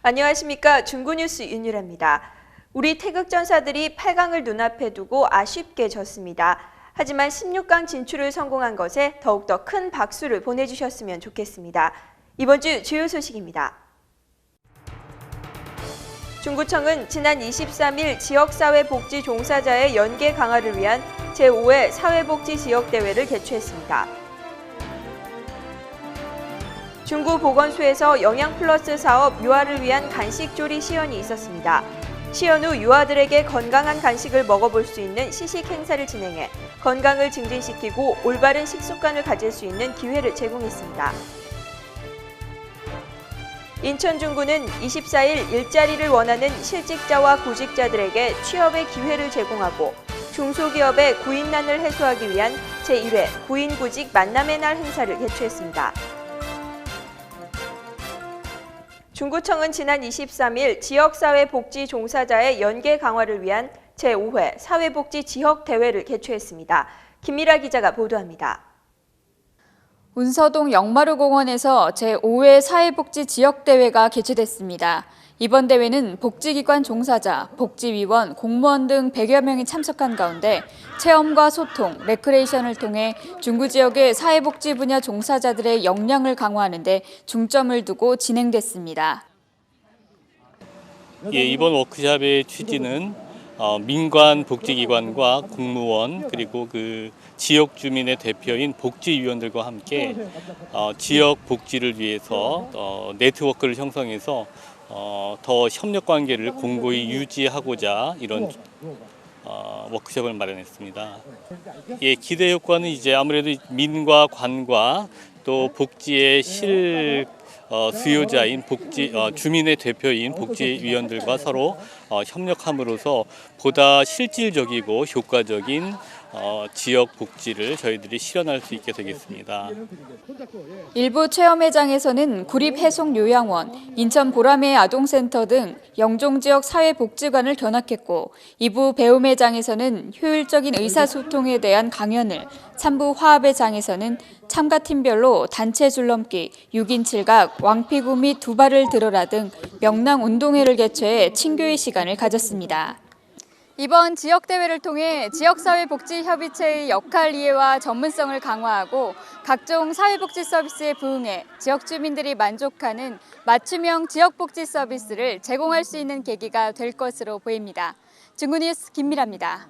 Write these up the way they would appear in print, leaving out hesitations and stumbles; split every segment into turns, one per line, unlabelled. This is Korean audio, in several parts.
안녕하십니까. 중구뉴스 윤유라입니다. 우리 태극전사들이 8강을 눈앞에 두고 아쉽게 졌습니다. 하지만 16강 진출을 성공한 것에 더욱더 큰 박수를 보내주셨으면 좋겠습니다. 이번 주 주요 소식입니다. 중구청은 지난 23일 지역사회복지 종사자의 연계 강화를 위한 제5회 사회복지지역대회를 개최했습니다. 중구보건소에서 영양플러스 사업 유아를 위한 간식조리 시연이 있었습니다. 시연 후 유아들에게 건강한 간식을 먹어볼 수 있는 시식 행사를 진행해 건강을 증진시키고 올바른 식습관을 가질 수 있는 기회를 제공했습니다. 인천 중구는 24일 일자리를 원하는 실직자와 구직자들에게 취업의 기회를 제공하고 중소기업의 구인난을 해소하기 위한 제1회 구인구직 만남의 날 행사를 개최했습니다. 중구청은 지난 23일 지역사회복지 종사자의 연계 강화를 위한 제5회 사회복지 지역대회를 개최했습니다. 김미라 기자가 보도합니다.
운서동 영마루공원에서 제5회 사회복지 지역대회가 개최됐습니다. 이번 대회는 복지기관 종사자, 복지위원, 공무원 등 100여 명이 참석한 가운데 체험과 소통, 레크레이션을 통해 중구 지역의 사회복지 분야 종사자들의 역량을 강화하는 데 중점을 두고 진행됐습니다.
이번 워크숍의 취지는 민관 복지기관과 공무원 그리고 그 지역 주민의 대표인 복지위원들과 함께 지역 복지를 위해서 네트워크를 형성해서 더 협력 관계를 공고히 유지하고자 이런 워크숍을 마련했습니다. 기대 효과는 이제 아무래도 민과 관과 또 복지의 수요자인 주민의 대표인 복지위원들과 서로 협력함으로써 보다 실질적이고 효과적인 지역 복지를 저희들이 실현할 수 있게 되겠습니다.
일부 체험회장에서는 구립해송요양원, 인천 보라매 아동센터 등 영종 지역 사회복지관을 견학했고 이부 배움회장에서는 효율적인 의사소통에 대한 강연을, 3부 화합회장에서는 참가팀별로 단체 줄넘기, 6인 7각, 왕피구 및 두발을 들어라 등 명랑 운동회를 개최해 친교의 시간을 가졌습니다. 이번 지역대회를 통해 지역사회복지협의체의 역할 이해와 전문성을 강화하고 각종 사회복지 서비스에 부응해 지역 주민들이 만족하는 맞춤형 지역복지 서비스를 제공할 수 있는 계기가 될 것으로 보입니다. 중구뉴스 김미라입니다.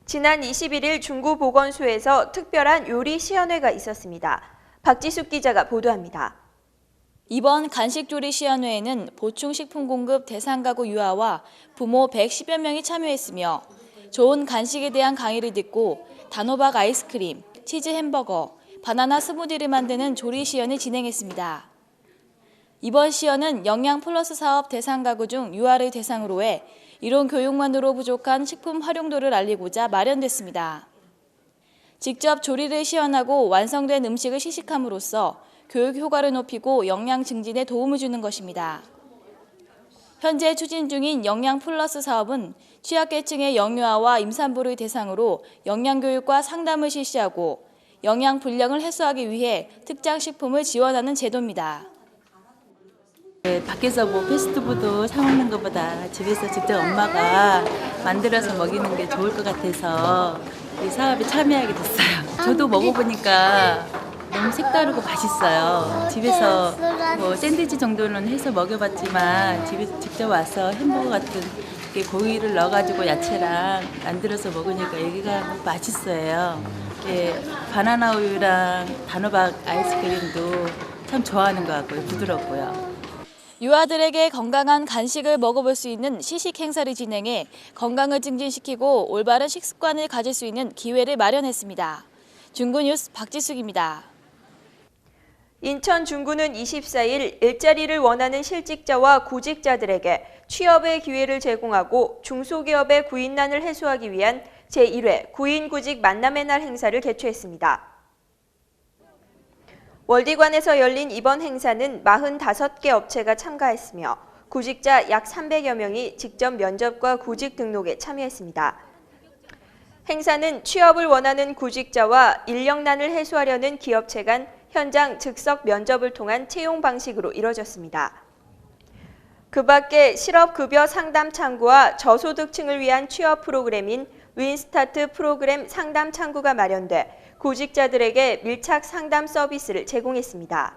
지난 21일 중구보건소에서 특별한 요리 시연회가 있었습니다. 박지숙 기자가 보도합니다.
이번 간식조리 시연회에는 보충식품 공급 대상 가구 유아와 부모 110여 명이 참여했으며 좋은 간식에 대한 강의를 듣고 단호박 아이스크림, 치즈 햄버거, 바나나 스무디를 만드는 조리 시연을 진행했습니다. 이번 시연은 영양 플러스 사업 대상 가구 중 유아를 대상으로 해 이론 교육만으로 부족한 식품 활용도를 알리고자 마련됐습니다. 직접 조리를 시연하고 완성된 음식을 시식함으로써 교육 효과를 높이고 영양 증진에 도움을 주는 것입니다. 현재 추진 중인 영양 플러스 사업은 취약계층의 영유아와 임산부를 대상으로 영양교육과 상담을 실시하고 영양 불량을 해소하기 위해 특장식품을 지원하는 제도입니다.
밖에서 패스트푸드 사 먹는 것보다 집에서 직접 엄마가 만들어서 먹이는 게 좋을 것 같아서 이 사업에 참여하게 됐어요. 저도 먹어보니까 너무 색다르고 맛있어요. 집에서 샌드위치 정도는 해서 먹여봤지만 집에 직접 와서 햄버거 같은 고기를 넣어가지고 야채랑 만들어서 먹으니까 여기가 맛있어요. 바나나 우유랑 단호박 아이스크림도 참 좋아하는 것 같고요. 부드럽고요.
유아들에게 건강한 간식을 먹어볼 수 있는 시식 행사를 진행해 건강을 증진시키고 올바른 식습관을 가질 수 있는 기회를 마련했습니다. 중구뉴스 박지숙입니다.
인천 중구는 24일 일자리를 원하는 실직자와 구직자들에게 취업의 기회를 제공하고 중소기업의 구인난을 해소하기 위한 제1회 구인구직 만남의 날 행사를 개최했습니다. 월디관에서 열린 이번 행사는 45개 업체가 참가했으며 구직자 약 300여 명이 직접 면접과 구직 등록에 참여했습니다. 행사는 취업을 원하는 구직자와 인력난을 해소하려는 기업체 간 현장 즉석 면접을 통한 채용 방식으로 이뤄졌습니다. 그 밖에 실업급여 상담 창구와 저소득층을 위한 취업 프로그램인 윈스타트 프로그램 상담 창구가 마련돼 구직자들에게 밀착 상담 서비스를 제공했습니다.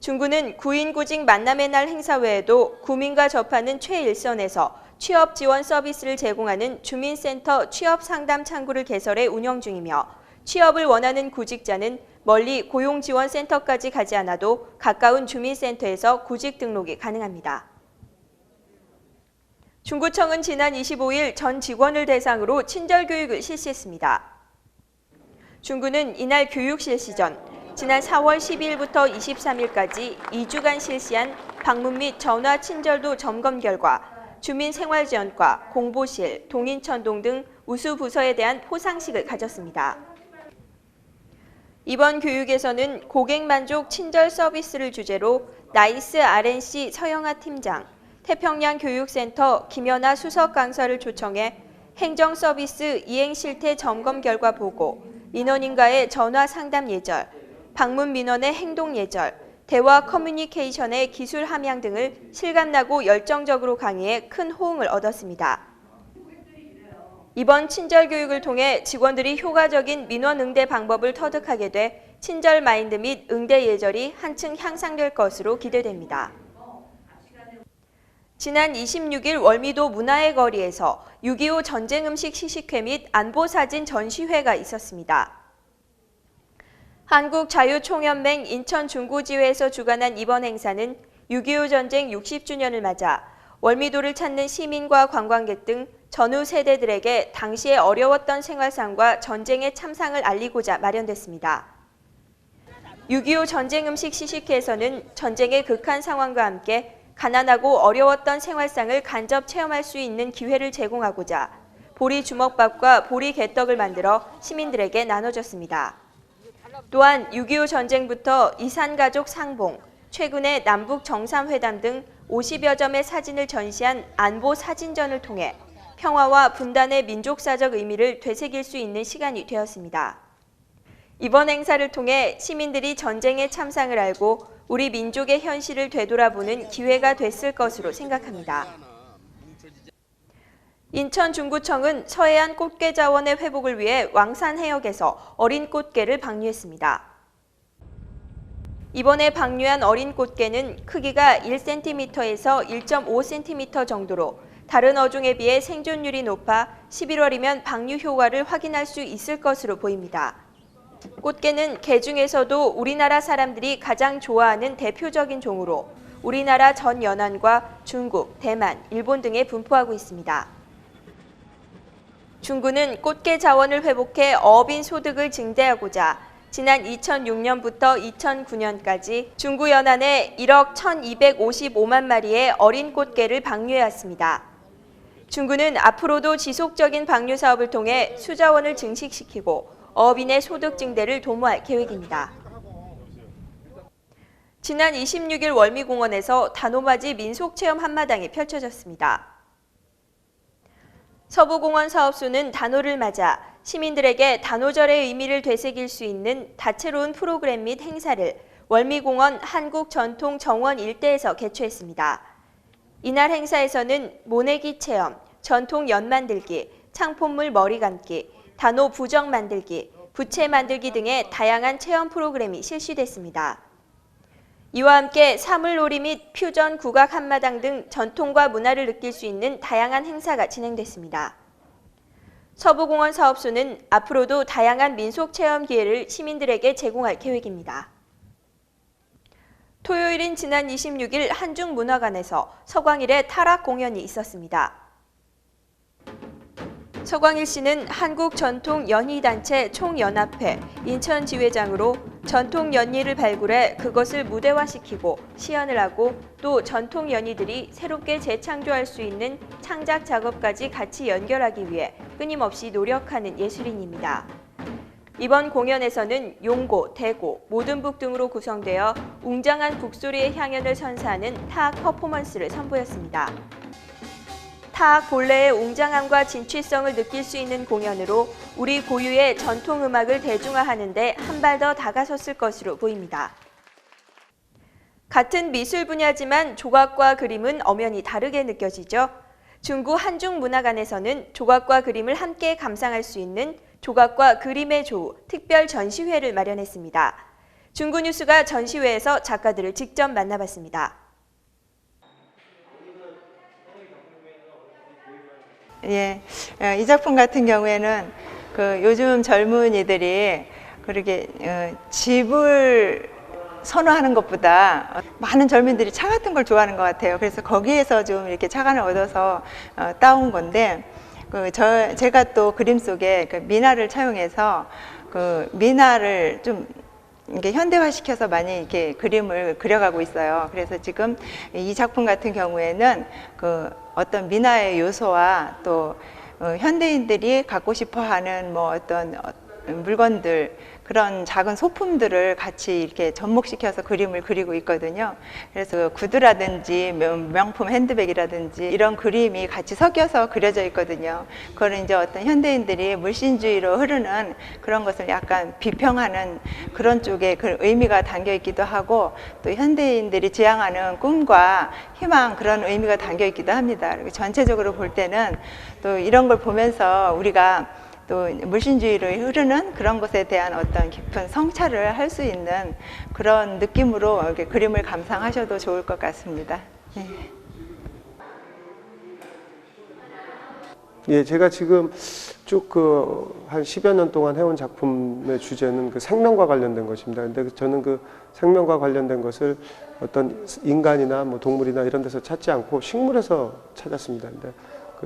중구는 구인구직 만남의 날 행사 외에도 구민과 접하는 최일선에서 취업 지원 서비스를 제공하는 주민센터 취업 상담 창구를 개설해 운영 중이며 취업을 원하는 구직자는 멀리 고용지원센터까지 가지 않아도 가까운 주민센터에서 구직 등록이 가능합니다. 중구청은 지난 25일 전 직원을 대상으로 친절 교육을 실시했습니다. 중구는 이날 교육 실시 전 지난 4월 12일부터 23일까지 2주간 실시한 방문 및 전화 친절도 점검 결과 주민생활지원과, 공보실, 동인천동 등 우수 부서에 대한 포상식을 가졌습니다. 이번 교육에서는 고객만족 친절 서비스를 주제로 나이스 RNC 서영아 팀장, 태평양 교육센터 김연아 수석 강사를 초청해 행정 서비스 이행 실태 점검 결과 보고, 민원인과의 전화 상담 예절, 방문 민원의 행동 예절, 대화 커뮤니케이션의 기술 함양 등을 실감나고 열정적으로 강의해 큰 호응을 얻었습니다. 이번 친절 교육을 통해 직원들이 효과적인 민원 응대 방법을 터득하게 돼 친절 마인드 및 응대 예절이 한층 향상될 것으로 기대됩니다. 지난 26일 월미도 문화의 거리에서 6.25 전쟁 음식 시식회 및 안보사진 전시회가 있었습니다. 한국자유총연맹 인천 중구지회에서 주관한 이번 행사는 6.25 전쟁 60주년을 맞아 월미도를 찾는 시민과 관광객 등 전후 세대들에게 당시에 어려웠던 생활상과 전쟁의 참상을 알리고자 마련됐습니다. 6.25 전쟁 음식 시식회에서는 전쟁의 극한 상황과 함께 가난하고 어려웠던 생활상을 간접 체험할 수 있는 기회를 제공하고자 보리 주먹밥과 보리 개떡을 만들어 시민들에게 나눠줬습니다. 또한 6.25 전쟁부터 이산가족 상봉, 최근의 남북 정상회담 등 50여 점의 사진을 전시한 안보 사진전을 통해 평화와 분단의 민족사적 의미를 되새길 수 있는 시간이 되었습니다. 이번 행사를 통해 시민들이 전쟁의 참상을 알고 우리 민족의 현실을 되돌아보는 기회가 됐을 것으로 생각합니다. 인천 중구청은 서해안 꽃게 자원의 회복을 위해 왕산 해역에서 어린 꽃게를 방류했습니다. 이번에 방류한 어린 꽃게는 크기가 1cm에서 1.5cm 정도로 다른 어종에 비해 생존율이 높아 11월이면 방류 효과를 확인할 수 있을 것으로 보입니다. 꽃게는 게 중에서도 우리나라 사람들이 가장 좋아하는 대표적인 종으로 우리나라 전 연안과 중국, 대만, 일본 등에 분포하고 있습니다. 중구는 꽃게 자원을 회복해 어업인 소득을 증대하고자 지난 2006년부터 2009년까지 중구 연안에 1억 1,255만 마리의 어린 꽃게를 방류해왔습니다. 중구는 앞으로도 지속적인 방류 사업을 통해 수자원을 증식시키고 어업인의 소득 증대를 도모할 계획입니다. 지난 26일 월미공원에서 단오맞이 민속체험 한마당이 펼쳐졌습니다. 서부공원 사업소는 단오를 맞아 시민들에게 단오절의 의미를 되새길 수 있는 다채로운 프로그램 및 행사를 월미공원 한국전통정원 일대에서 개최했습니다. 이날 행사에서는 모내기 체험, 전통 연 만들기, 창포물 머리 감기, 단오 부적 만들기, 부채 만들기 등의 다양한 체험 프로그램이 실시됐습니다. 이와 함께 사물놀이 및 퓨전 국악 한마당 등 전통과 문화를 느낄 수 있는 다양한 행사가 진행됐습니다. 서부공원 사업소는 앞으로도 다양한 민속 체험 기회를 시민들에게 제공할 계획입니다. 토요일인 지난 26일 한중문화관에서 서광일의 타락 공연이 있었습니다. 서광일 씨는 한국전통연희단체 총연합회 인천지회장으로 전통연희를 발굴해 그것을 무대화시키고 시연을 하고 또 전통연희들이 새롭게 재창조할 수 있는 창작 작업까지 같이 연결하기 위해 끊임없이 노력하는 예술인입니다. 이번 공연에서는 용고, 대고, 모든북 등으로 구성되어 웅장한 북소리의 향연을 선사하는 타악 퍼포먼스를 선보였습니다. 타악 본래의 웅장함과 진취성을 느낄 수 있는 공연으로 우리 고유의 전통음악을 대중화하는 데 한 발 더 다가섰을 것으로 보입니다. 같은 미술 분야지만 조각과 그림은 엄연히 다르게 느껴지죠. 중구 한중문화관에서는 조각과 그림을 함께 감상할 수 있는 조각과 그림의 조우 특별 전시회를 마련했습니다. 중구 뉴스가 전시회에서 작가들을 직접 만나봤습니다.
예, 이 작품 같은 경우에는 요즘 젊은이들이 그렇게 집을 선호하는 것보다 많은 젊은이들이 차 같은 걸 좋아하는 것 같아요. 그래서 거기에서 좀 이렇게 착안을 얻어서 따온 건데, 제가 또 그림 속에 미나를 차용해서 미나를 좀 이게 현대화시켜서 많이 이렇게 그림을 그려가고 있어요. 그래서 지금 이 작품 같은 경우에는 어떤 미나의 요소와 또 현대인들이 갖고 싶어하는 뭐 어떤 물건들, 그런 작은 소품들을 같이 이렇게 접목시켜서 그림을 그리고 있거든요. 그래서 구두라든지 명품 핸드백이라든지 이런 그림이 같이 섞여서 그려져 있거든요. 그거는 이제 어떤 현대인들이 물신주의로 흐르는 그런 것을 약간 비평하는 그런 쪽에 그 의미가 담겨 있기도 하고, 또 현대인들이 지향하는 꿈과 희망, 그런 의미가 담겨 있기도 합니다. 전체적으로 볼 때는 또 이런 걸 보면서 우리가 또 물신주의로 흐르는 그런 것에 대한 어떤 깊은 성찰을 할 수 있는 그런 느낌으로 이렇게 그림을 감상하셔도 좋을 것 같습니다.
예, 제가 지금 쭉 한 10여 년 동안 해온 작품의 주제는 생명과 관련된 것입니다. 근데 저는 생명과 관련된 것을 어떤 인간이나 뭐 동물이나 이런 데서 찾지 않고 식물에서 찾았습니다. 근데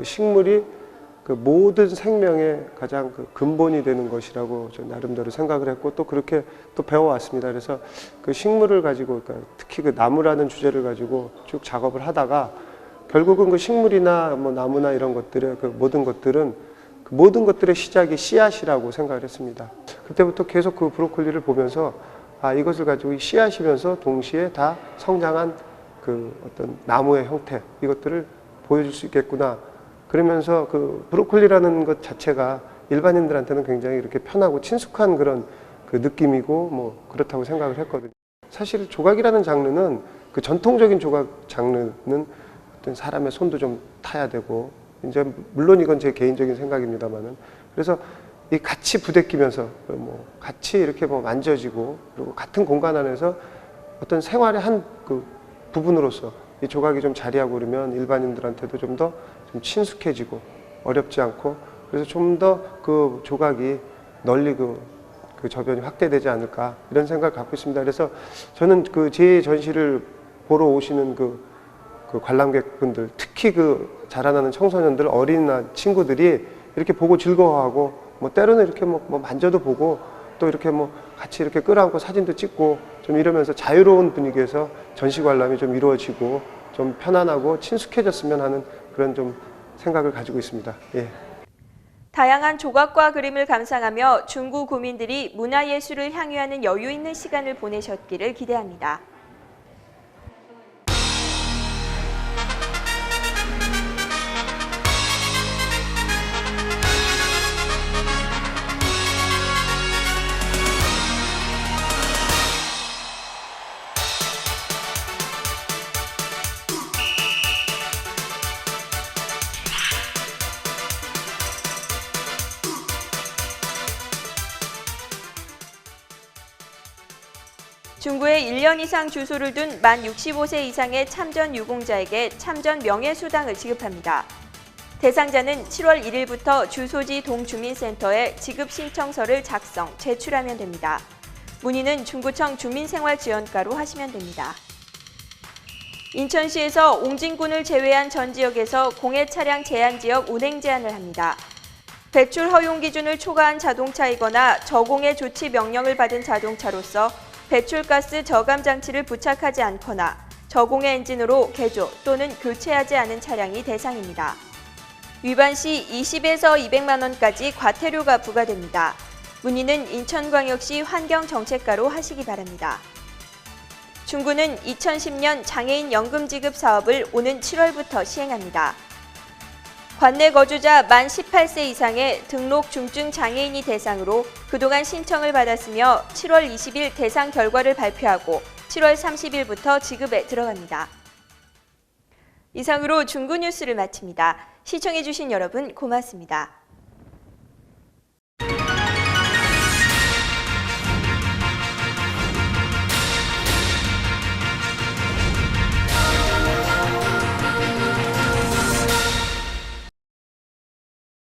식물이 모든 생명의 가장 근본이 되는 것이라고 저 나름대로 생각을 했고, 또 그렇게 또 배워왔습니다. 그래서 식물을 가지고, 특히 나무라는 주제를 가지고 쭉 작업을 하다가 결국은 식물이나 뭐 나무나 이런 것들의 모든 것들은 모든 것들의 시작이 씨앗이라고 생각을 했습니다. 그때부터 계속 브로콜리를 보면서 이것을 가지고 씨앗이면서 동시에 다 성장한 어떤 나무의 형태, 이것들을 보여줄 수 있겠구나. 그러면서 브로콜리라는 것 자체가 일반인들한테는 굉장히 이렇게 편하고 친숙한 그런 느낌이고 뭐 그렇다고 생각을 했거든요. 사실 조각이라는 장르는 전통적인 조각 장르는 어떤 사람의 손도 좀 타야 되고, 이제 물론 이건 제 개인적인 생각입니다만은, 그래서 이 같이 부대끼면서 뭐 같이 이렇게 뭐 만져지고, 그리고 같은 공간 안에서 어떤 생활의 한 부분으로서 이 조각이 좀 자리하고 그러면 일반인들한테도 좀 더 좀 친숙해지고 어렵지 않고, 그래서 좀 더 조각이 널리 저변이 확대되지 않을까, 이런 생각을 갖고 있습니다. 그래서 저는 제 전시를 보러 오시는 관람객분들, 특히 자라나는 청소년들, 어린 친구들이 이렇게 보고 즐거워하고, 뭐 때로는 이렇게 뭐 만져도 보고, 또 이렇게 뭐 같이 이렇게 끌어안고 사진도 찍고, 좀 이러면서 자유로운 분위기에서 전시 관람이 좀 이루어지고 좀 편안하고 친숙해졌으면 하는 그런 좀 생각을 가지고 있습니다. 예.
다양한 조각과 그림을 감상하며 중구 구민들이 문화예술을 향유하는 여유 있는 시간을 보내셨기를 기대합니다. 중구에 1년 이상 주소를 둔 만 65세 이상의 참전 유공자에게 참전 명예수당을 지급합니다. 대상자는 7월 1일부터 주소지 동주민센터에 지급 신청서를 작성, 제출하면 됩니다. 문의는 중구청 주민생활지원과로 하시면 됩니다. 인천시에서 옹진군을 제외한 전 지역에서 공해 차량 제한 지역 운행 제한을 합니다. 배출 허용 기준을 초과한 자동차이거나 저공해 조치 명령을 받은 자동차로서 배출가스 저감 장치를 부착하지 않거나 저공해 엔진으로 개조 또는 교체하지 않은 차량이 대상입니다. 위반 시 20에서 200만 원까지 과태료가 부과됩니다. 문의는 인천광역시 환경정책과로 하시기 바랍니다. 중구는 2010년 장애인 연금 지급 사업을 오는 7월부터 시행합니다. 관내 거주자 만 18세 이상의 등록 중증 장애인이 대상으로 그동안 신청을 받았으며 7월 20일 대상 결과를 발표하고 7월 30일부터 지급에 들어갑니다. 이상으로 중구 뉴스를 마칩니다. 시청해주신 여러분 고맙습니다.